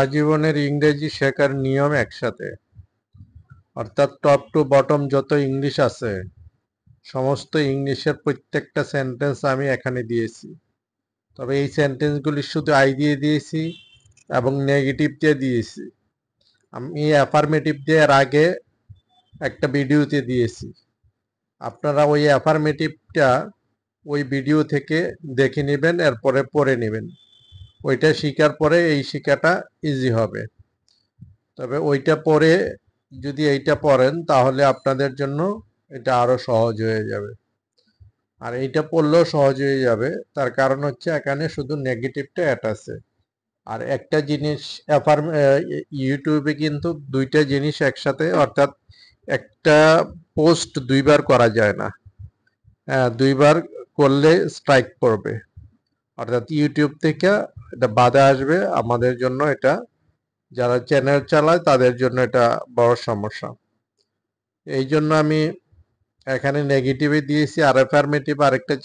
আজীবনের ইংরেজি শেখার নিয়ম একসাথে, অর্থাৎ টপ টু বটম যত ইংলিশ আছে সমস্ত ইংলিশের প্রত্যেকটা সেন্টেন্স আমি এখানে দিয়েছি। তবে এই সেন্টেন্সগুলি শুধু আই দিয়ে দিয়েছি এবং নেগেটিভ দিয়ে দিয়েছি। আমি অ্যাফার্মেটিভ দিয়ে এর আগে একটা ভিডিওতে দিয়েছি। আপনারা ওই অ্যাফার্মেটিভটা ওই ভিডিও থেকে দেখে নেবেন, এরপরে পড়ে নেবেন। ওইটা শিখার পরে এই শিখাটা ইজি হবে। তবে ওইটা পরে যদি এইটা পড়েন তাহলে আপনাদের জন্য এটা আরো সহজ হয়ে যাবে। আর এইটা পড়লেও সহজ হয়ে যাবে, তার কারণ হচ্ছে এখানে শুধু নেগেটিভটা অ্যাড আছে। আর একটা জিনিস ইউটিউবে কিন্তু দুইটা জিনিস একসাথে, অর্থাৎ একটা পোস্ট দুইবার করা যায় না। হ্যাঁ, দুইবার করলে স্ট্রাইক পড়বে, অর্থাৎ ইউটিউব থেকে এটা বাধা আসবে। আমাদের জন্য এটা, যারা চ্যানেল চালায় তাদের জন্য এটা বড় সমস্যা। এই জন্য আমি এখানে নেগেটিভে দিয়েছি, আর অ্যাফার্মেটিভ আরেকটা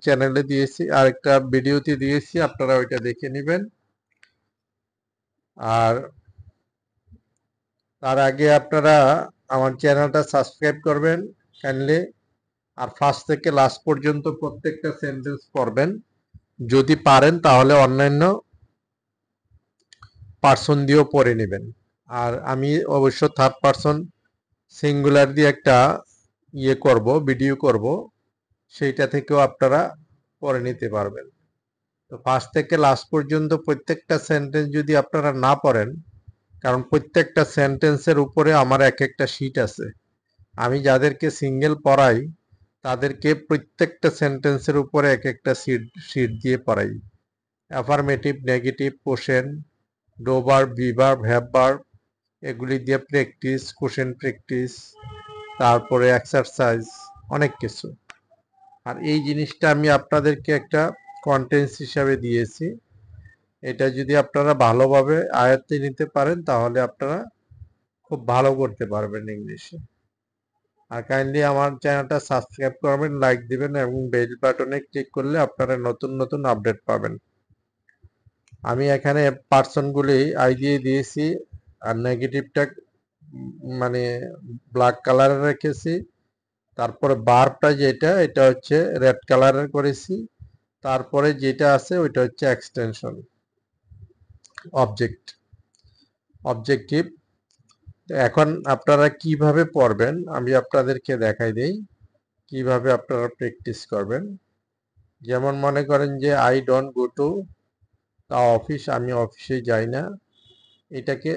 চ্যানেলে দিয়েছি, আরেকটা ভিডিওতে দিয়েছি, আপনারা ওইটা দেখে নেবেন। আর তার আগে আপনারা আমার চ্যানেলটা সাবস্ক্রাইব করবেন কাইন্ডলি। আর ফার্স্ট থেকে লাস্ট পর্যন্ত প্রত্যেকটা সেন্টেন্স পড়বেন। যদি পারেন তাহলে অন্যান্য পার্সন দিয়েও পড়ে নেবেন। আর আমি অবশ্য থার্ড পার্সন সিঙ্গুলার দিয়ে একটা ভিডিও করব, সেইটা থেকেও আপনারা পড়ে নিতে পারবেন। তো ফার্স্ট থেকে লাস্ট পর্যন্ত প্রত্যেকটা সেন্টেন্স যদি আপনারা না পড়েন, কারণ প্রত্যেকটা সেন্টেন্সের উপরে আমার এক একটা শীট আছে। আমি যাদেরকে সিঙ্গেল পড়াই তাদেরকে প্রত্যেকটা সেন্টেন্সের উপরে এক একটা শীট দিয়ে পড়াই। অ্যাফার্মেটিভ, নেগেটিভ, কোশ্চেন, ডোবার, বিভার, ভ্যাববার, এগুলি দিয়ে প্র্যাকটিস, কোশ্চেন প্র্যাকটিস, তারপরে এক্সারসাইজ, অনেক কিছু। আর এই জিনিসটা আমি আপনাদেরকে একটা কন্টেন্টস হিসাবে দিয়েছি। এটা যদি আপনারা ভালোভাবে আয়ত্তে নিতে পারেন তাহলে আপনারা খুব ভালো করতে পারবেন ইংলিশে। আর কাইন্ডলি আমার চ্যানেলটা সাবস্ক্রাইব করবেন, লাইক দিবেন এবং বেল বাটনে ক্লিক করলে আপনারা নতুন নতুন আপডেট পাবেন। আমি এখানে পার্সনগুলি আই দিয়ে দিয়েছি, আর নেগেটিভটা মানে ব্ল্যাক কালারে রেখেছি। তারপরে বার্বটা যেটা, এটা হচ্ছে রেড কালারের করেছি। তারপরে যেটা আছে ওইটা হচ্ছে এক্সটেনশন, অবজেক্টিভ। এখন আপনারা কিভাবে পড়বেন আমি আপনাদেরকে দেখাই দেই, কিভাবে আপনারা প্র্যাকটিস করবেন। যেমন মনে করেন যে I don't go to the office, আমি অফিসে যাই না। এটাকে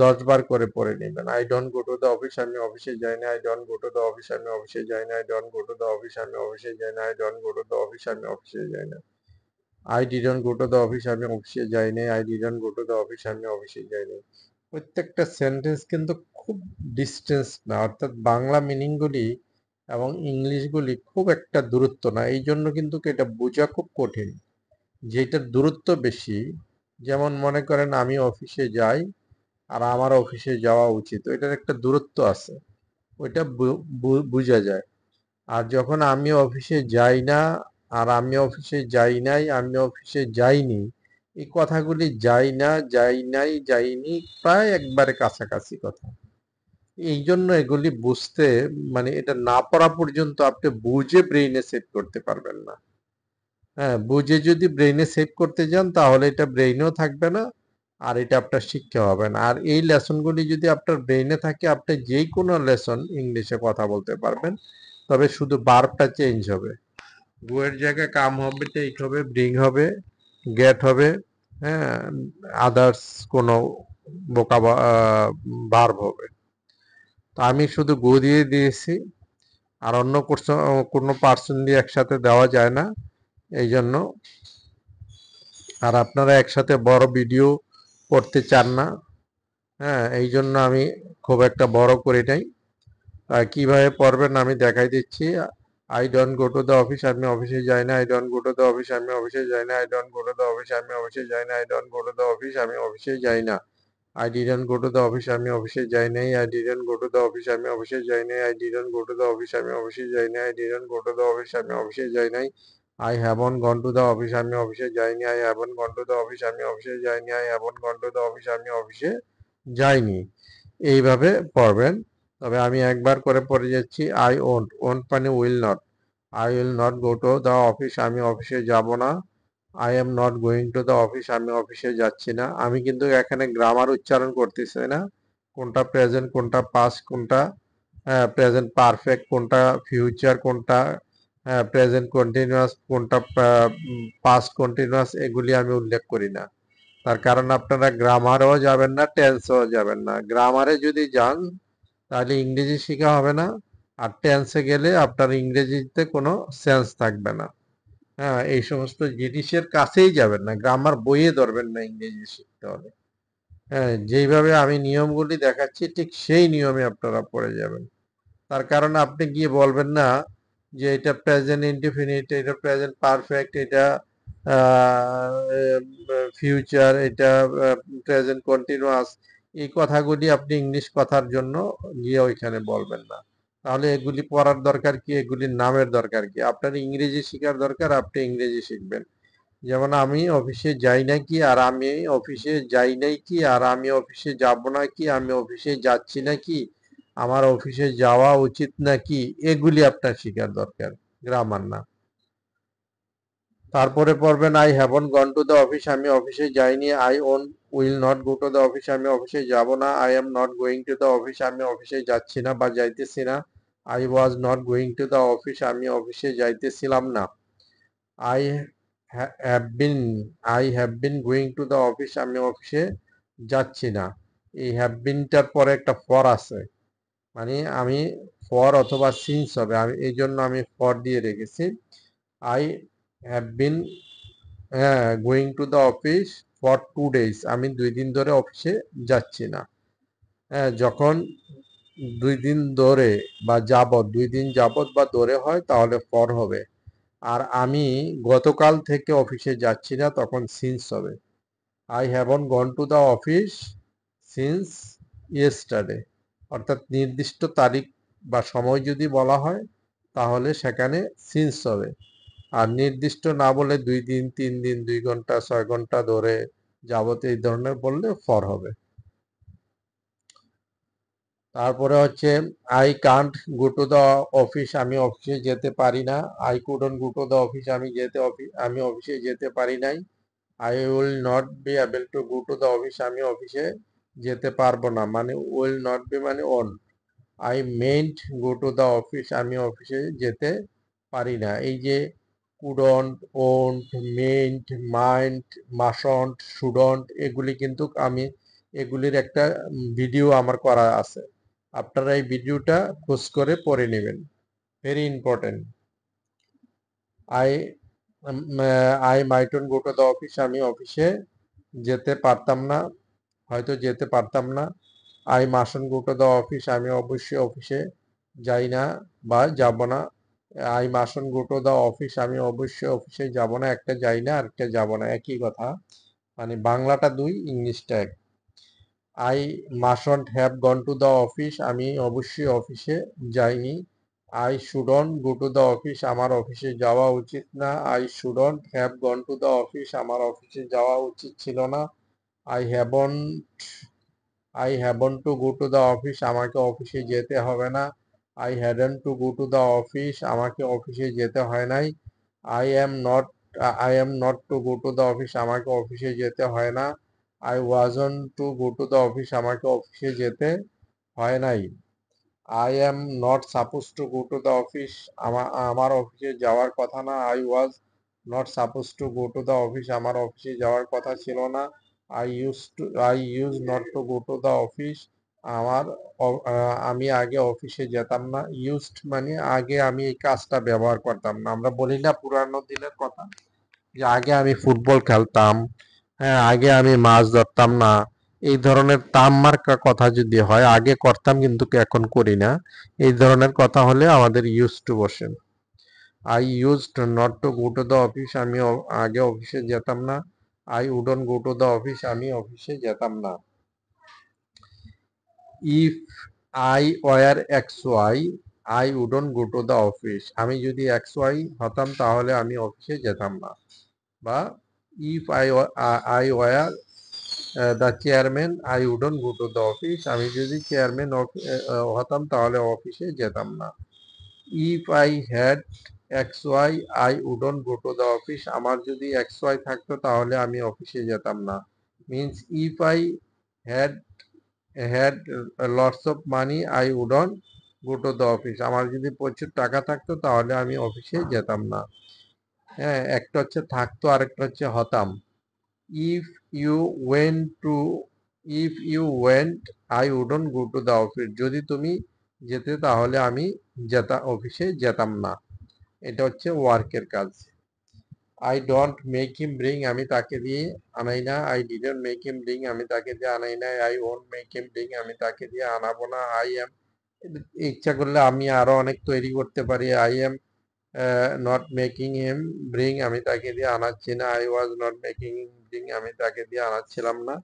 10 বার করে পড়ে নেবেন। I don't go to the office, আমি অফিসে যাই না। I don't go to the office, আমি অফিসে যাই না। I don't go to the office, আমি অফিসে যাই না। I don't go to the office, আমি অফিসে যাই না। I didn't go to the office, আমি অফিসে যাই নাই। I didn't go to the office, আমি অফিসে যাই নাই। প্রত্যেকটা সেন্টেন্স কিন্তু খুব ডিস্টেন্স না, অর্থাৎ বাংলা মিনিংগুলি এবং ইংলিশগুলি খুব একটা দূরত্ব না। এই জন্য কিন্তু এটা বোঝা খুব কঠিন, যেটার দূরত্ব বেশি। যেমন মনে করেন আমি অফিসে যাই আর আমার অফিসে যাওয়া উচিত, ওইটার একটা দূরত্ব আছে, ওইটা বোঝা যায়। আর যখন আমি অফিসে যাই না আর আমি অফিসে যাই নাই, আমি অফিসে যাইনি, এই কথাগুলি যাই না, যাই নাই, যাইনি প্রায় একবারে কাছাকাছি কথা। এই জন্য এগুলি বুঝতে, মানে এটা না পড়া পর্যন্ত আপনি বুঝে ব্রেইনে সেট করতে পারবেন না। হ্যাঁ, বুঝে যদি ব্রেইনে সেট করতে যান তাহলে এটা ব্রেইনেও থাকবে না, আর এটা আপনার শিক্ষা হবে না। আর এই লেসনগুলি যদি আপনার ব্রেইনে থাকে, আপনি যেই কোনো লেসন ইংলিশে কথা বলতে পারবেন। তবে শুধু বার্বটা চেঞ্জ হবে, গো এর জায়গায় কাম হবে, টেক হবে, ব্রিং হবে, গেট হবে, হ্যাঁ, আদার্স কোনো বোকা ভার্ব হবে। তো আমি শুধু গো দিয়ে দিয়েছি, আর অন্য কোনো পার্সন দিয়ে একসাথে দেওয়া যায় না, এই জন্য। আর আপনারা একসাথে বড় ভিডিও করতে চান না, হ্যাঁ, এই জন্য আমি খুব একটা বড় করি নাই। কিভাবে পড়বেন আমি দেখাই দিচ্ছি। I don't go to the office, আমি অফিসে যাই না। I don't go to the office, আমি অফিসে যাই না। I don't go to the office, আমি অফিসে যাই না। I don't go to the office, আমি অফিসে যাই না। I didn't go to the office, আমি অফিসে যাই নাই। I didn't go to the office, আমি অফিসে যাই নাই। I didn't go to the office, আমি অফিসে যাই নাই। I didn't go to the office, আমি অফিসে যাই নাই। I haven't gone to the office, আমি অফিসে যাইনি। I haven't gone to the office, আমি অফিসে যাইনি। I haven't gone to the office, আমি অফিসে যাইনি। এইভাবে পড়বেন। তবে আমি একবার করে পড়ে যাচ্ছি। আই ওন্ট, ওন্ট মানে will not. I will not go to the office, আমি অফিসে যাব না। I am not going to the office, আমি অফিসে যাচ্ছি না। আমি কিন্তু এখানে গ্রামার উচ্চারণ করতেছি না, কোনটা প্রেজেন্ট কোনটা পাস্ট কোনটা প্রেজেন্ট পারফেক্ট কোনটা ফিউচার কোনটা প্রেজেন্ট কন্টিনিউয়াস কোনটা পাস্ট কন্টিনিউয়াস, এগুলি আমি উল্লেখ করি না। তার কারণ আপনারা গ্রামারেও যাবেন না, টেন্সেও যাবেন না। গ্রামারে যদি যান তাহলে ইংরেজি শেখা হবে না, আর টেন্সে গেলে আপনার ইংরেজিতে কোনো সেন্স থাকবে না। হ্যাঁ, এই সমস্ত জিনিসের কাছেই যাবেন না, গ্রামার বইয়ে ধরবেন না ইংরেজি শিখতে হলে। হ্যাঁ, যেইভাবে আমি নিয়মগুলি দেখাচ্ছি ঠিক সেই নিয়মে আপনারা পড়ে যাবেন। তার কারণ আপনি গিয়ে বলবেন না যে এটা প্রেজেন্ট ইনডিফিনিট, এটা প্রেজেন্ট পারফেক্ট, এটা ফিউচার, এটা প্রেজেন্ট কন্টিনিউয়াস। এই কথাগুলি আপনি ইংলিশ কথার জন্য গিয়ে ওইখানে বলবেন না। তাহলে এগুলি পড়ার দরকার কি, এগুলির নামের দরকার কি? আপনার ইংরেজি শেখার দরকার, আপনি ইংরেজি শিখবেন। যেমন আমি অফিসে যাই না কি, আর আমি অফিসে যাই নাই কি, আর আমি অফিসে যাব না কি, আমি অফিসে যাচ্ছি না কি, আমার অফিসে যাওয়া উচিত নাকি, এগুলি আপনার শেখার দরকার, গ্রামার না। তারপরে পড়বেন I haven't gone to the office, আমি অফিসে যাইনি। I own will not go to the office, আমি অফিসে যাব না। I am not going to the office, আমি অফিসে যাচ্ছি না বা যাইতেছি না। I was not going to the office, আমি অফিসে যাইতেছিলাম না। I have been, I have been going to the office, আমি অফিসে যাচ্ছি না। এই হ্যাভ বিনটার পরে একটা ফর আছে, মানে আমি ফর অথবা সিন্স হবে, আমি এই জন্য আমি ফর দিয়ে রেখেছি। I have been going to the office for 2 days, আমি 2 দিন ধরে অফিসে যাচ্ছি না। হ্যাঁ, যখন 2 দিন ধরে বা যাবত, 2 দিন যাবত বা ধরে হয় তাহলে ফর হবে। আর আমি গতকাল থেকে অফিসে যাচ্ছি না, তখন সিন্স হবে। I haven't gone to the office since yesterday, অর্থাৎ নির্দিষ্ট তারিখ বা সময় যদি বলা হয় তাহলে সেখানে সিন্স হবে। আর নির্দিষ্ট না বলে 2 দিন 3 দিন 2 ঘন্টা 6 ঘন্টা ধরে যাবত এই ধরনের বললে ফর হবে। তারপরে হচ্ছে I can't go to the office, আমি অফিসে যেতে পারি না। I couldn't go to the office, আমি অফিসে যেতে পারি নাই। I will not be able to go to the office, আমি অফিসে যেতে পারবো না, মানে উইল নট বি মানে on. I meant go to the office, আমি অফিসে যেতে পারি না। এই যে couldn't, won't, meant, mind, মাসন্ট, shouldn't, এগুলি কিন্তু আমি এগুলির একটা ভিডিও আমার করা আছে, আপনারা এই ভিডিওটা খোঁজ করে পড়ে নেবেন, very important. I I mightn't go to the office, আমি অফিসে যেতে পারতাম না, হয়তো যেতে পারতাম না। I mustn't go to the office, আমি অবশ্যই অফিসে যাই না বা যাব না। I mustn't go to the office, আমি অবশ্যই অফিসে যাব না, একটা যাই না আর একটা যাব না, একই কথা, মানে বাংলাটা দুই ইংলিশটা এক। I mustn't have gone to the office, আমি অবশ্যই অফিসে যাইনি। I shouldn't go to the office, আমার অফিসে যাওয়া উচিত না। I shouldn't have gone to the office, আমার অফিসে যাওয়া উচিত ছিল না। I haven't I haven't to go to the office, আমাকে অফিসে যেতে হবে না। I hadn't to go to the office, আমাকে অফিসে যেতে হয় নাই। I am not I am not to go to the office, আমাকে অফিসে যেতে হয় না। I wasn't to go to the office, আমাকে অফিসে যেতে হয় নাই। I am not suppose to go to the office, আমার অফিসে যাওয়ার কথা না। I was not suppose to go to the office, আমার অফিসে যাওয়ার কথা ছিল না। I use not to go to the office, আমি আগে অফিসে যেতাম না। ইউজড মানে আগে আমি এই কাজটা ব্যবহার করতাম না। আমরা বলি না পুরানো দিনের কথা, যে আগে আমি ফুটবল খেলতাম, হ্যাঁ আগে আমি মাছ ধরতাম না, এই ধরনের তাম মার্কা কথা যদি হয়, আগে করতাম কিন্তু এখন করি না, এই ধরনের কথা হলে আমাদের ইউজ টু বসে। I used not to go to the office, আমি আগে অফিসে যেতাম না। I wouldn't go to the office, আমি অফিসে যেতাম না। If I were X Y, I wouldn't go to the office, আমি যদি এক্স ওয়াই হতাম তাহলে আমি অফিসে যেতাম না। বা if I were the chairman I wouldn't go to the office, আমি যদি চেয়ারম্যান হতাম তাহলে অফিসে যেতাম না। If I had X Y I wouldn't go to the office, আমার যদি এক্স ওয়াই থাকতো তাহলে আমি অফিসে যেতাম না। Means if I had had lots of money I wouldn't go to the office, আমার যদি প্রচুর টাকা থাকতো তাহলে আমি অফিসে যেতাম না। হ্যাঁ, একটা হচ্ছে থাকতো, আরেকটা হচ্ছে হতাম। If you went to if you went I wouldn't go to the office, যদি তুমি যেতে তাহলে আমি অফিসে যেতাম না। এটা হচ্ছে ওয়ার্কের কাজ। I don't make him bring, আমি তাকে দিয়ে আনাই না। I didn't make him bring, আমি তাকে দিয়ে আনাই না। I won't make him bring, আমি তাকে দিয়ে আনাবো না। আই এম, ইচ্ছা করলে আমি আরো অনেক তৈরি করতে পারি। I am not making him bring, আমি তাকে দিয়ে আনাচ্ছি না। I was not making him bring, আমি তাকে দিয়ে আনাচ্ছিলাম না।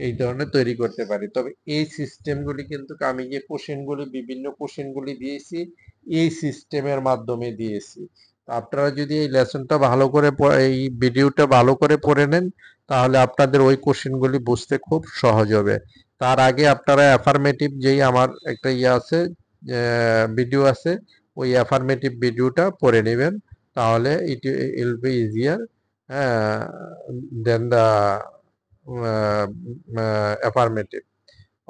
এই ধরনের তৈরি করতে পারি। তবে এই সিস্টেমগুলি কিন্তু আমি যে কোশ্চেনগুলি বিভিন্ন কোশ্চেনগুলি দিয়েছি এই সিস্টেমের মাধ্যমে দিয়েছি। আপনারা যদি এই লেসনটা ভালো করে এই ভিডিওটা ভালো করে পড়ে নেন তাহলে আপনাদের ওই কোশ্চেনগুলি বুঝতে খুব সহজ হবে। তার আগে আপনারা অ্যাফার্মেটিভ যেই আমার একটা ইয়ে আছে, ভিডিও আছে, ওই অ্যাফার্মেটিভ ভিডিওটা পড়ে নেবেন, তাহলে it will be easier then the affirmative.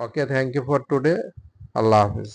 Okay, thank you for today. আল্লাহ হাফিজ।